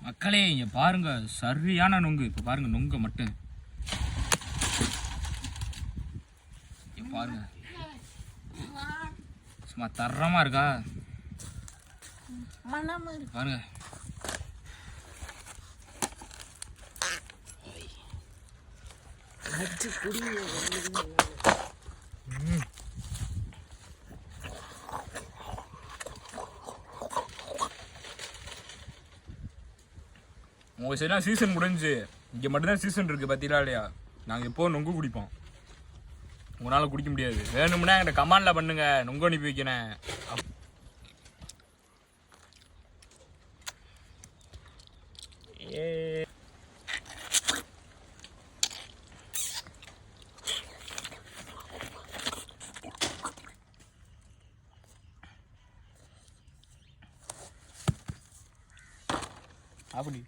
மக்களே இங்க பாருங்க, சரியான நொங்கு. இப்ப பாருங்க நொங்க மட்டும் பாருங்க, சும்மா தரமா இருக்கா பாருங்க. உங்க சைடுலாம் சீசன் முடிஞ்சு, இங்கே மட்டும்தான் சீசன் இருக்குது பார்த்தீங்களா இல்லையா? நாங்கள் எப்போது நொங்கு குடிப்போம், உங்களால் குடிக்க முடியாது. வேணும்னா என்கிட்ட கமாண்டில் பண்ணுங்க, நொங்கு அனுப்பி வைக்கிறேன். அப்படி